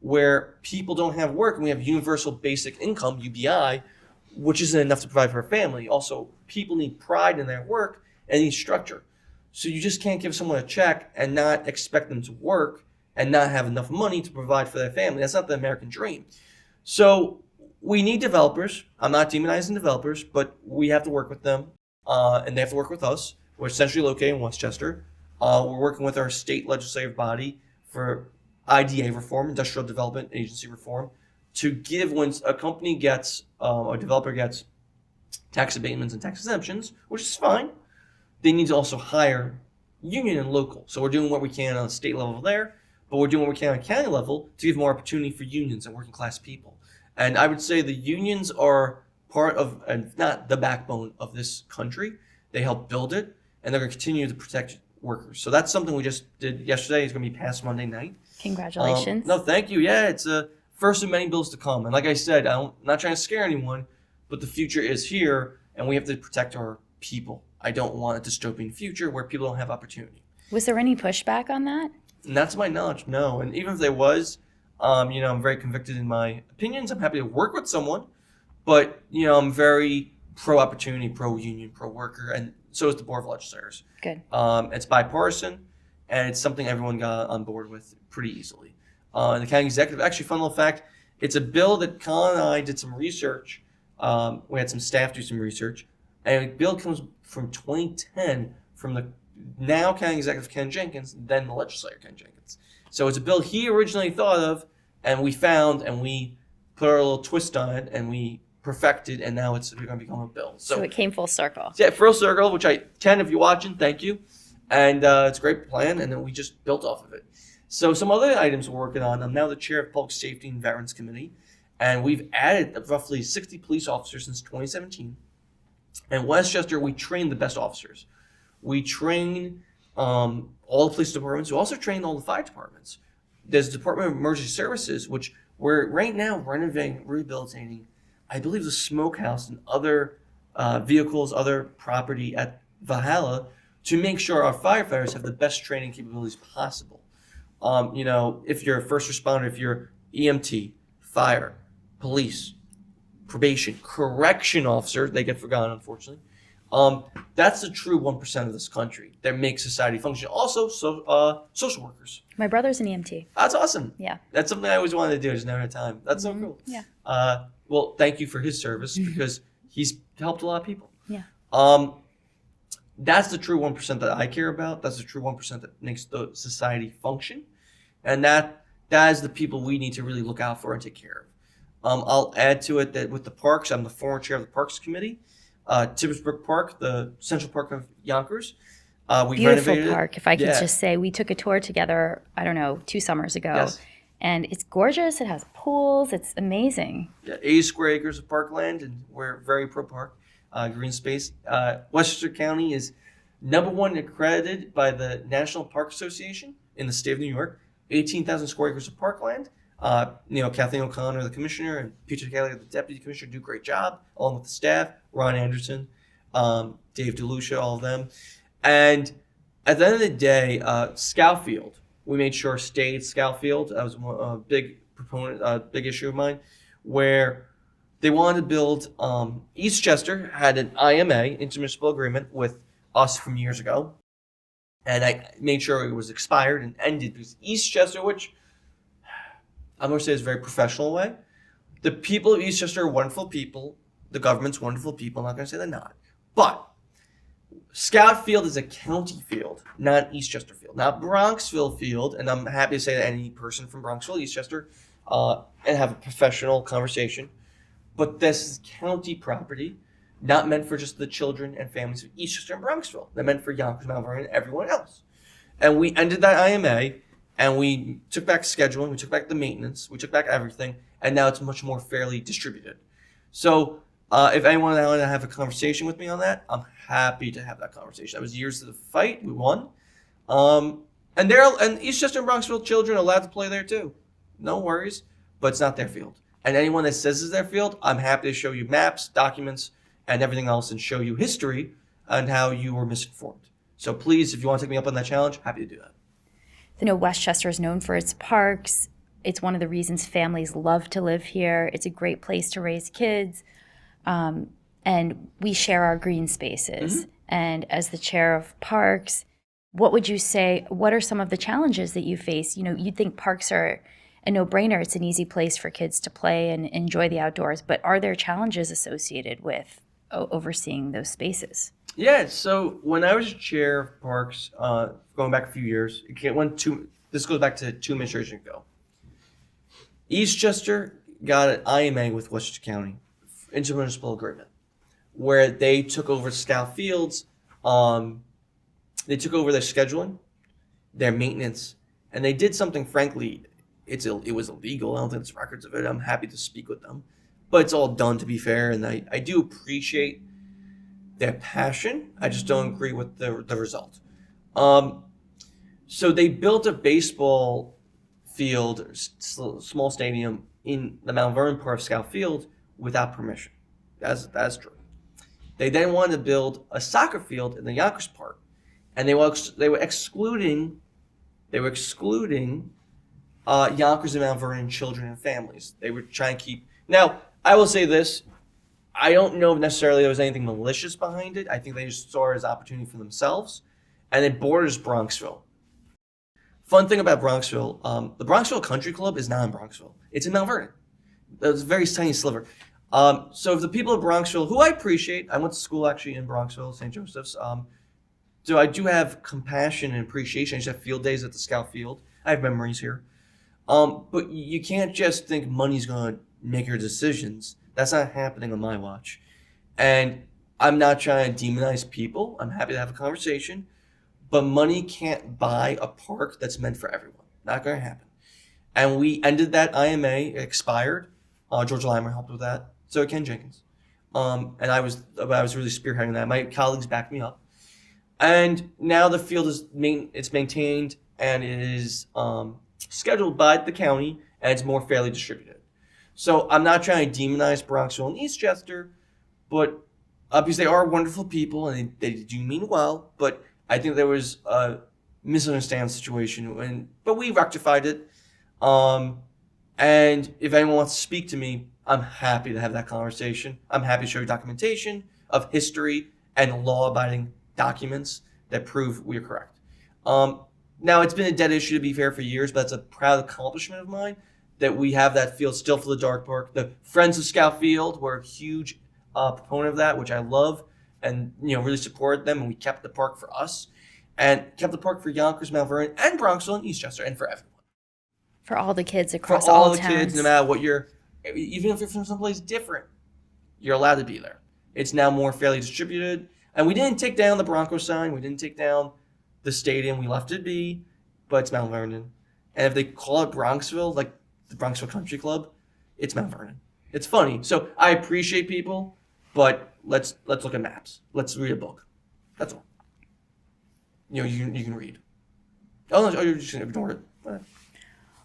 where people don't have work and we have universal basic income, UBI, which isn't enough to provide for a family. Also, people need pride in their work and need structure. So you just can't give someone a check and not expect them to work and not have enough money to provide for their family. That's not the American dream. So we need developers. I'm not demonizing developers, but we have to work with them. And they have to work with us. We're centrally located in Westchester. We're working with our state legislative body for IDA reform, Industrial Development Agency reform, to give when a company gets, a developer gets tax abatements and tax exemptions, which is fine, they need to also hire union and local. So we're doing what we can on the state level there, but we're doing what we can on a county level to give more opportunity for unions and working class people. And I would say the unions are part of, and not the backbone of this country. They help build it, and they're going to continue to protect workers. So that's something we just did yesterday. It's going to be passed Monday night.
Congratulations.
No, thank you. Yeah, it's a first of many bills to come. And like I said, I'm not trying to scare anyone, but the future is here, and we have to protect our people. I don't want a dystopian future where people don't have opportunity.
Was there any pushback on that?
And to my knowledge, no. And even if there was, I'm very convicted in my opinions. I'm happy to work with someone, but I'm very pro-opportunity, pro-union, pro-worker, and so is the Board of Legislators.
Good.
It's bipartisan, and it's something everyone got on board with pretty easily. And the county executive, actually, fun little fact, it's a bill that Colin and I did some research. We had some staff do some research, and the bill comes from 2010 from the now county executive Ken Jenkins, then the legislator Ken Jenkins. So it's a bill he originally thought of, and we found, and we put our little twist on it, and we perfected, and now it's going to become a bill.
So it came full circle.
Yeah, full circle, which Ken, if you're watching, thank you. And it's a great plan, and then we just built off of it. So some other items we're working on. I'm now the chair of Public Safety and Veterans Committee, and we've added roughly 60 police officers since 2017. In Westchester, we train the best officers. We train all the police departments. We also train all the fire departments. There's the Department of Emergency Services, which we're right now renovating, rehabilitating, I believe, the smokehouse and other vehicles, other property at Valhalla to make sure our firefighters have the best training capabilities possible. If you're a first responder, if you're EMT, fire, police, probation, correction officer, they get forgotten, unfortunately. That's the true 1% of this country that makes society function. Also, social workers.
My brother's an EMT.
That's awesome.
Yeah.
That's something I always wanted to do. Just never had time. That's so cool.
Yeah.
Well, thank you for his service because he's helped a lot of people.
Yeah.
That's the true 1% that I care about. That's the true 1% that makes the society function. And that is the people we need to really look out for and take care of. I'll add to it that with the parks, I'm the former chair of the Parks Committee. Tibbsbrook Park, the Central Park of Yonkers. We
Beautiful
renovated
park, if I could just say. We took a tour together, 2 summers ago.
Yes.
And it's gorgeous. It has pools. It's amazing.
Yeah, 80 square acres of parkland, and we're very pro-park, green space. Westchester County is #1 accredited by the National Park Association in the state of New York. 18,000 square acres of parkland. Kathleen O'Connor, the commissioner, and Peter Kelly, the deputy commissioner, do a great job, along with the staff. Ron Anderson, Dave DeLucia, all of them. And at the end of the day, Scout Field, we made sure stayed Scout Field. That was a big proponent, big issue of mine, where they wanted to build. Eastchester had an IMA, intermunicipal agreement, with us from years ago. And I made sure it was expired and ended because Eastchester, which I'm going to say is a very professional way, the people of Eastchester are wonderful people. The government's wonderful people. I'm not going to say they're not. But Scout Field is a county field, not Eastchester Field, not Bronxville Field. And I'm happy to say that any person from Bronxville, Eastchester, and have a professional conversation. But this is county property, not meant for just the children and families of Eastchester and Bronxville. They're meant for Yonkers, Mount Vernon, and everyone else. And we ended that IMA, and we took back scheduling, we took back the maintenance, we took back everything, and now it's much more fairly distributed. So if anyone wanted to have a conversation with me on that, I'm happy to have that conversation. That was years of the fight. We won. And Eastchester and Bronxville children are allowed to play there too. No worries, but it's not their field. And anyone that says it's their field, I'm happy to show you maps, documents, and everything else and show you history and how you were misinformed. So please, if you want to take me up on that challenge, happy to do that.
Westchester is known for its parks. It's one of the reasons families love to live here. It's a great place to raise kids. And we share our green spaces. Mm-hmm. And as the chair of parks, what would you say, what are some of the challenges that you face? You'd think parks are a no-brainer. It's an easy place for kids to play and enjoy the outdoors. But are there challenges associated with overseeing those spaces?
Yeah, so when I was chair of parks, going back a few years, this goes back to 2 administrations ago. Eastchester got an IMA with Westchester County, intermunicipal agreement, where they took over Scout Fields. They took over their scheduling, their maintenance, and they did something, frankly, it was illegal. I don't think there's records of it. I'm happy to speak with them. But it's all done, to be fair, and I do appreciate their passion. I just don't agree with the result. So they built a baseball field, small stadium, in the Mount Vernon part of Scout Field without permission. That's true. They then wanted to build a soccer field in the Yonkers Park, and they were excluding Yonkers and Mount Vernon children and families. They were trying to keep. Now, I will say this: I don't know if necessarily there was anything malicious behind it. I think they just saw it as opportunity for themselves, and it borders Bronxville. Fun thing about Bronxville, the Bronxville Country Club is not in Bronxville. It's in Mount Vernon. It's a very tiny sliver. So if the people of Bronxville, who I appreciate, I went to school actually in Bronxville, St. Joseph's. So I do have compassion and appreciation. I just have field days at the Scout Field. I have memories here. But you can't just think money's going to make your decisions. That's not happening on my watch. And I'm not trying to demonize people. I'm happy to have a conversation. But money can't buy a park that's meant for everyone. Not going to happen. And we ended that IMA. It expired. George Limer helped with that. So Ken Jenkins. And I was really spearheading that. My colleagues backed me up. And now the field is maintained and it is scheduled by the county, and it's more fairly distributed. So I'm not trying to demonize Bronxville and Eastchester, but because they are wonderful people and they do mean well, but I think there was a misunderstanding situation, but we rectified it. And if anyone wants to speak to me, I'm happy to have that conversation. I'm happy to show you documentation of history and law-abiding documents that prove we are correct. Now, it's been a dead issue, to be fair, for years, but it's a proud accomplishment of mine that we have that field still for the Dark Park. The Friends of Scout Field were a huge proponent of that, which I love, and really supported them, and we kept the park for us, and kept the park for Yonkers, Mount Vernon, and Bronxville, and Eastchester, and for everyone.
For all the kids across
for all
towns.
the kids, no matter what even if you're from someplace different, you're allowed to be there. It's now more fairly distributed, and we didn't take down the Bronco sign. We didn't take down the stadium. We left it be, but it's Mount Vernon. And if they call it Bronxville, like the Bronxville Country Club, it's Mount Vernon. It's funny. So I appreciate people, but let's look at maps. Let's read a book. That's all. You can read. Oh, you're just gonna ignore it.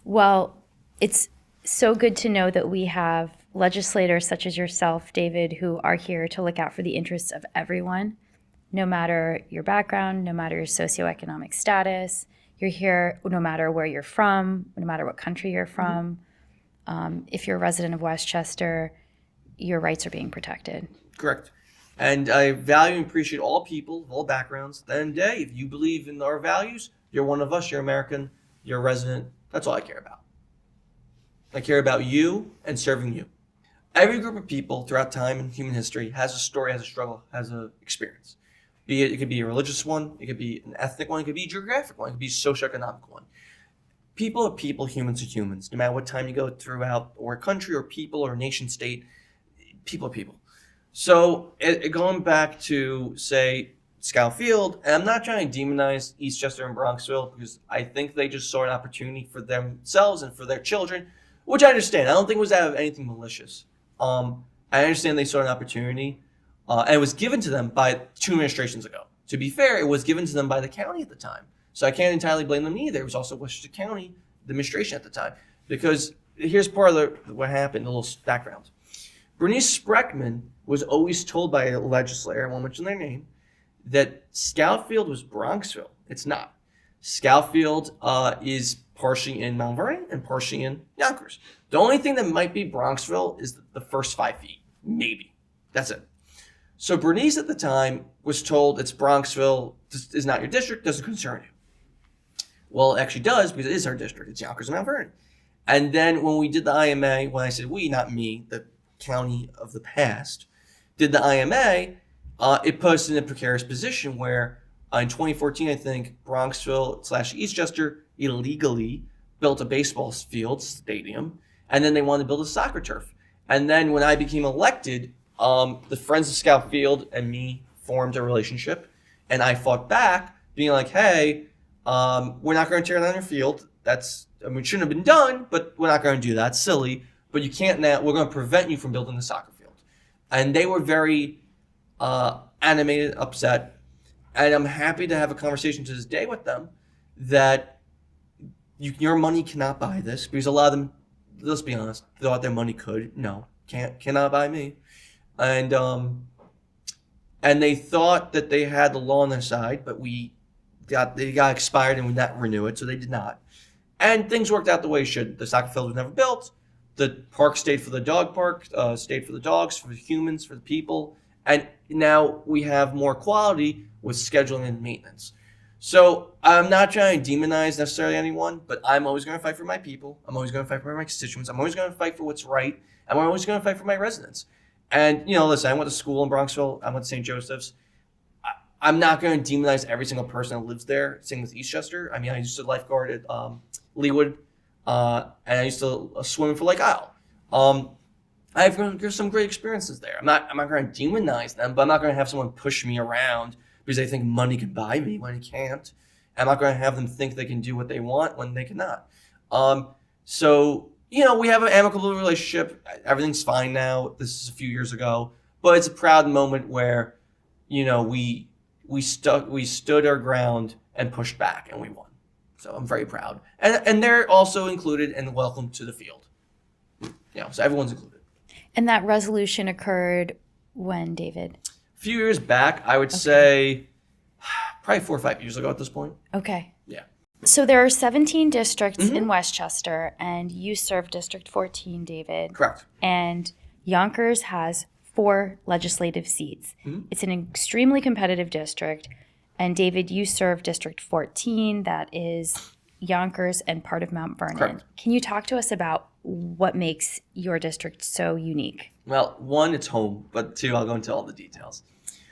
Well, it's so good to know that we have legislators such as yourself, David, who are here to look out for the interests of everyone, no matter your background, no matter your socioeconomic status. You're here no matter where you're from, no matter what country you're from. If you're a resident of Westchester, your rights are being protected.
Correct. And I value and appreciate all people, all backgrounds. At the end of the day, if you believe in our values, you're one of us, you're American, you're a resident. That's all I care about. I care about you and serving you. Every group of people throughout time and human history has a story, has a struggle, has an experience. It could be a religious one, it could be an ethnic one, it could be a geographic one, it could be a socioeconomic one. People are people, humans are humans. No matter what time you go throughout, or a country, or people, or nation state, people are people. So going back to, say, Scout Field, and I'm not trying to demonize Eastchester and Bronxville because I think they just saw an opportunity for themselves and for their children, which I understand. I don't think it was out of anything malicious. I understand they saw an opportunity, and it was given to them by 2 administrations ago. To be fair, it was given to them by the county at the time. So I can't entirely blame them either. It was also Westchester County, the administration at the time. Because here's part of what happened, a little background. Bernice Spreckman was always told by a legislator, I won't mention their name, that Scout Field was Bronxville. It's not. Scout Field is partially in Mount Vernon and partially in Yonkers. The only thing that might be Bronxville is the first 5 feet. Maybe. That's it. So Bernice at the time was told it's Bronxville, this is not your district, doesn't concern you. Well, it actually does because it is our district. It's Yonkers and Mount Vernon. And then when we did the IMA, when I said we, not me, the county of the past, did the IMA, it put us in a precarious position where in 2014, I think, Bronxville/Eastchester illegally built a baseball field stadium, and then they wanted to build a soccer turf. And then when I became elected, the Friends of Scout Field and me formed a relationship, and I fought back, being like, hey, we're not going to tear down your field. It shouldn't have been done, but we're not going to do that. It's silly. But you can't now, we're going to prevent you from building the soccer field. And they were very animated, upset. And I'm happy to have a conversation to this day with them that your money cannot buy this, because a lot of them, let's be honest, thought their money could. No, cannot buy me. and they thought that they had the law on their side, but they got expired and would not renew it, so they did not. And things worked out the way it should. The soccer field was never built. The park stayed for the dog park, stayed for the dogs, for the humans, for the people. And now we have more quality with scheduling and maintenance. So I'm not trying to demonize necessarily anyone, but I'm always going to fight for my people. I'm always going to fight for my constituents. I'm always going to fight for what's right. I'm always going to fight for my residents. And, listen, I went to school in Bronxville. I went to St. Joseph's. I'm not going to demonize every single person that lives there. Same with Eastchester. I mean, I used to lifeguard at Leawood, and I used to swim for Lake Isle. There's some great experiences there. I'm not going to demonize them, but I'm not going to have someone push me around because they think money can buy me when it can't. I'm not going to have them think they can do what they want when they cannot. So we have an amicable relationship. Everything's fine now. This is a few years ago, but it's a proud moment where, we stood our ground and pushed back and we won. So I'm very proud. And they're also included and welcome to the field. So everyone's included.
And that resolution occurred when, David?
A few years back, I would say probably 4 or 5 years ago at this point.
Okay.
Yeah.
So there are 17 districts in Westchester, and you serve District 14, David.
Correct.
And Yonkers has 4 legislative seats. It's an extremely competitive district. And David, you serve District 14, that is Yonkers and part of Mount Vernon.
Correct.
Can you talk to us about what makes your district so unique?
Well, 1, it's home, but 2, I'll go into all the details.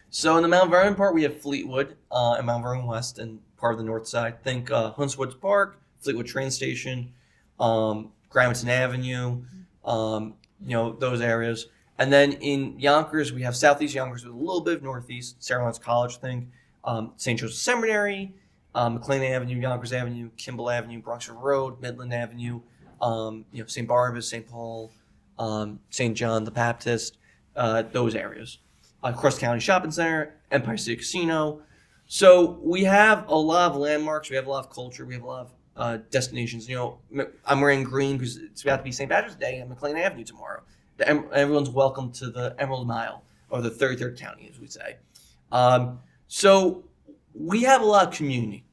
So in the Mount Vernon part, we have Fleetwood and Mount Vernon West and part of the north side. Think Huntswoods Park, Fleetwood train station, Gramerton Avenue, those areas. And then in Yonkers, we have Southeast Yonkers with a little bit of Northeast, Sarah Lawrence College thing, St. Joseph Seminary, McLean Avenue, Yonkers Avenue, Kimball Avenue, Bronxville Road, Midland Avenue, St. Barnabas, St. Paul, St. John the Baptist, those areas. Cross County Shopping Center, Empire City Casino. So we have a lot of landmarks. We have a lot of culture. We have a lot of destinations. I'm wearing green because it's about to be St. Patrick's Day at McLean Avenue tomorrow. Everyone's welcome to the Emerald Mile, or the 33rd County, as we say. So we have a lot of community.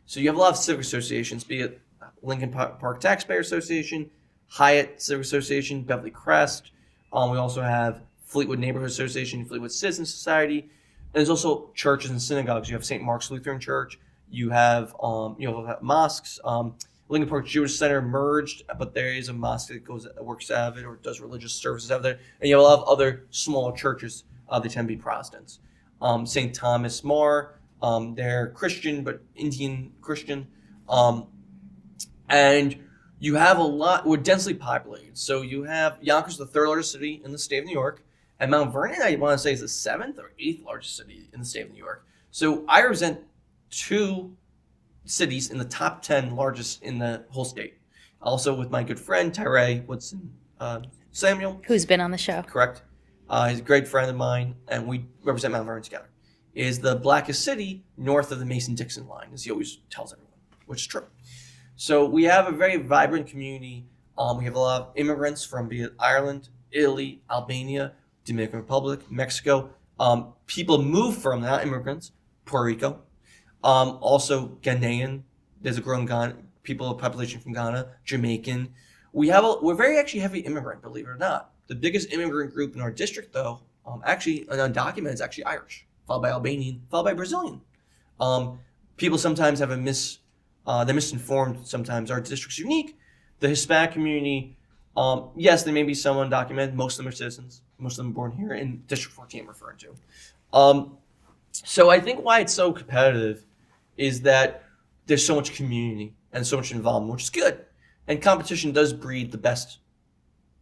So you have a lot of civic associations, be it Lincoln Park Taxpayer Association, Hyatt Civic Association, Beverly Crest. We also have Fleetwood Neighborhood Association, Fleetwood Citizen Society. And there's also churches and synagogues. You have St. Mark's Lutheran Church. You have mosques. Lincoln Park Jewish Center merged, but there is a mosque that works out of it or does religious services out of there. And you have a lot of other small churches. They tend to be Protestants. St. Thomas More, they're Christian, but Indian Christian. And you have a lot, we're densely populated. So you have Yonkers, the 3rd largest city in the state of New York. And Mount Vernon, I want to say, is the 7th or 8th largest city in the state of New York. So I represent 2 cities in the top 10 largest in the whole state. Also with my good friend, Tyree Woodson Samuel.
Who's been on the show.
Correct. He's a great friend of mine, and we represent Mount Vernon together. Is the blackest city north of the Mason-Dixon line, as he always tells everyone, which is true. So we have a very vibrant community. We have a lot of immigrants from be it Ireland, Italy, Albania, Dominican Republic, Mexico. People move from that, immigrants, Puerto Rico. Also Ghanaian. There's a growing population from Ghana, Jamaican. We're very actually heavy immigrant, believe it or not. The biggest immigrant group in our district, though, actually undocumented, is actually Irish, followed by Albanian, followed by Brazilian. People sometimes have they're misinformed sometimes. Our district's unique. The Hispanic community, yes, there may be some undocumented. Most of them are citizens. Most of them are born here in District 14 I'm referring to. So I think why it's so competitive is that there's so much community and so much involvement, which is good. And competition does breed the best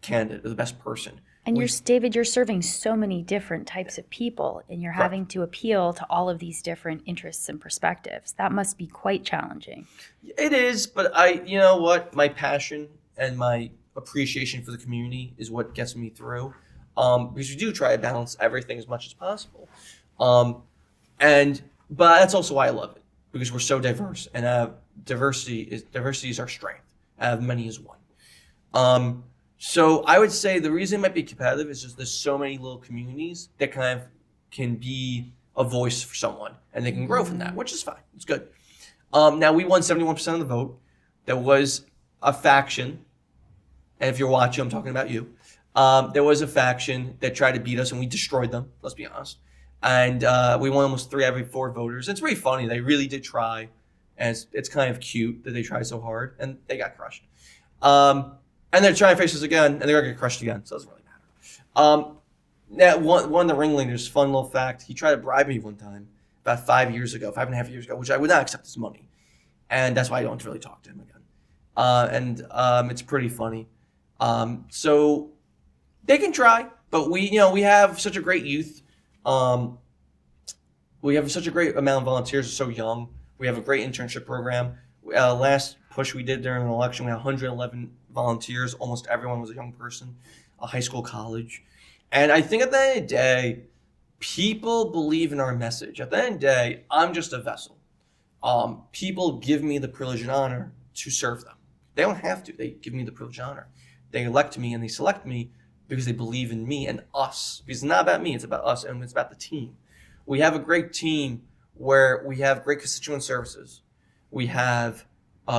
candidate or the best person.
And David, you're serving so many different types of people, and you're having to appeal to all of these different interests and perspectives. That must be quite challenging.
It is, but you know what? My passion and my appreciation for the community is what gets me through. Because we do try to balance everything as much as possible. But that's also why I love it, because we're so diverse, and diversity is our strength. Many is one. So I would say the reason it might be competitive is just there's so many little communities that kind of can be a voice for someone, and they can grow from that, which is fine. It's good. Now we won 71% of the vote. There was a faction, and if you're watching, I'm talking about you. There was a faction that tried to beat us, and we destroyed them. Let's be honest. And we won almost 3 out of 4 voters. It's pretty funny. They really did try, and it's kind of cute that they tried so hard, and they got crushed. And they're trying to face us again, and they're gonna get crushed again. So it doesn't really matter. Now one of the ringleaders, fun little fact, he tried to bribe me one time about 5.5 years ago, which I would not accept his money, and that's why I don't really talk to him again. And it's pretty funny. So they can try, but we have such a great youth. We have such a great amount of volunteers. They're so young. We have a great internship program. Last push we did during an election, we had 111 volunteers. Almost everyone was a young person, a high school, college. And I think at the end of the day, people believe in our message. At the end of the day, I'm just a vessel. People give me the privilege and honor to serve them. They don't have to. They give me the privilege and honor. They elect me and they select me because they believe in me and us. Because it's not about me, it's about us, and it's about the team. We have a great team where we have great constituent services. We have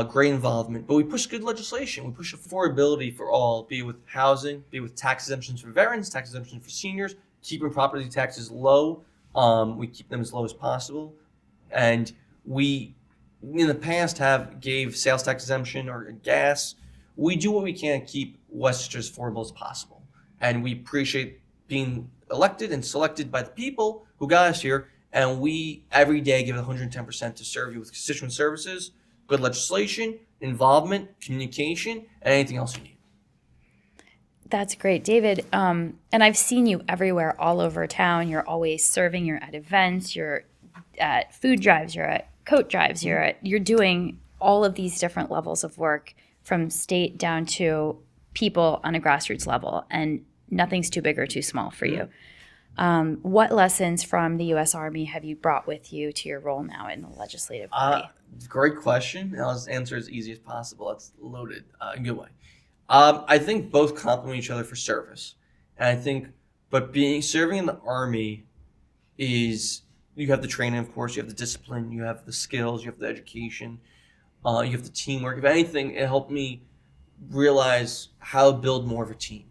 great involvement, but we push good legislation. We push affordability for all, be it with housing, be it with tax exemptions for veterans, tax exemptions for seniors, keeping property taxes low. We keep them as low as possible. And we, in the past, gave sales tax exemption or gas. We do what we can to keep Westchester as affordable as possible. And we appreciate being elected and selected by the people who got us here. And we, every day, give it 110% to serve you with constituent services, good legislation, involvement, communication, and anything else you need.
That's great, David. And I've seen you everywhere, all over town. You're always serving. You're at events. You're at food drives. You're at coat drives. You're doing all of these different levels of work, from state down to people on a grassroots level. And nothing's too big or too small for you. What lessons from the U.S. Army have you brought with you to your role now in the legislative body?
Great question. And I'll answer as easy as possible. That's loaded in a good way. I think both complement each other for service. And I think, but serving in the Army is, you have the training, of course, you have the discipline, you have the skills, you have the education, you have the teamwork. If anything, it helped me realize how to build more of a team.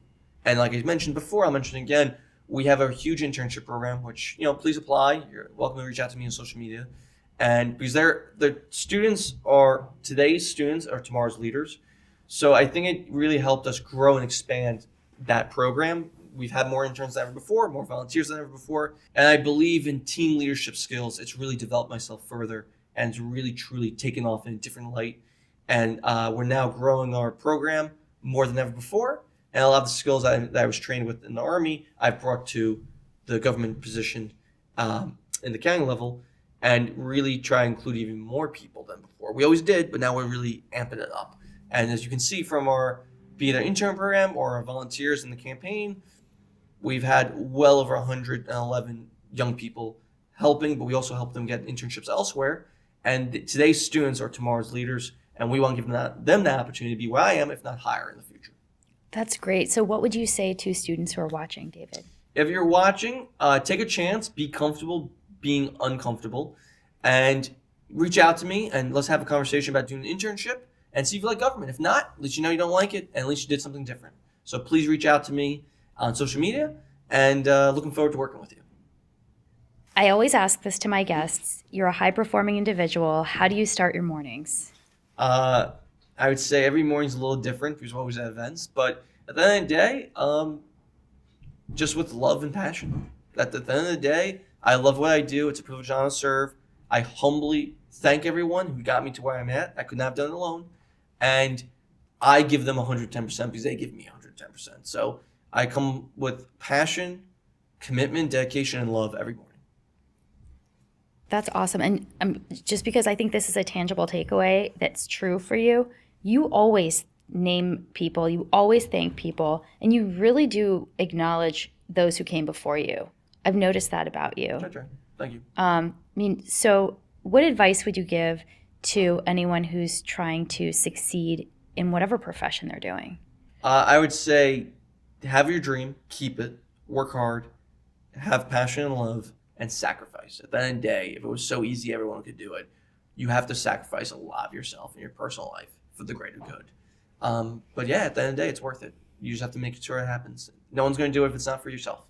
And like I mentioned before, I'll mention again, we have a huge internship program, which, please apply. You're welcome to reach out to me on social media. And because the students are, today's students are tomorrow's leaders. So I think it really helped us grow and expand that program. We've had more interns than ever before, more volunteers than ever before. And I believe in team leadership skills. It's really developed myself further, and it's really, truly taken off in a different light. And we're now growing our program more than ever before. And a lot of the skills that I was trained with in the Army, I've brought to the government position in the county level, and really try to include even more people than before. We always did, but now we're really amping it up. And as you can see from be it our intern program or our volunteers in the campaign, we've had well over 111 young people helping, but we also help them get internships elsewhere. And today's students are tomorrow's leaders, and we want to give them that opportunity to be where I am, if not higher in the future.
That's great. So what would you say to students who are watching, David?
If you're watching, take a chance, be comfortable being uncomfortable, and reach out to me, and let's have a conversation about doing an internship and see if you like government. If not, at least you know you don't like it, and at least you did something different. So please reach out to me on social media, and looking forward to working with you.
I always ask this to my guests. You're a high-performing individual. How do you start your mornings?
I would say every morning's a little different because we're always at events, but at the end of the day, just with love and passion. At the end of the day, I love what I do. It's a privilege and honor to serve. I humbly thank everyone who got me to where I'm at. I could not have done it alone. And I give them 110% because they give me 110%. So I come with passion, commitment, dedication, and love every morning.
That's awesome. And just because I think this is a tangible takeaway that's true for you, you always name people, you always thank people, and you really do acknowledge those who came before you. I've noticed that about you.
Sure. Thank you.
So what advice would you give to anyone who's trying to succeed in whatever profession they're doing?
I would say have your dream, keep it, work hard, have passion and love, and sacrifice. At the end of the day, if it was so easy everyone could do it, you have to sacrifice a lot of yourself in your personal life for the greater good. But yeah, at the end of the day, it's worth it. You just have to make sure it happens. No one's going to do it if it's not for yourself.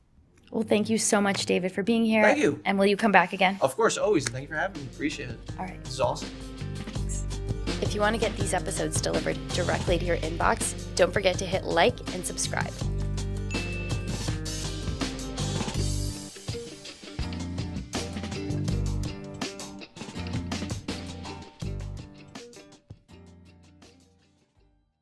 Well, thank you so much, David, for being here.
Thank you.
And will you come back again?
Of course, always. And thank you for having me. Appreciate it.
All right.
This is awesome.
Thanks. If you want to get these episodes delivered directly to your inbox, don't forget to hit like and subscribe.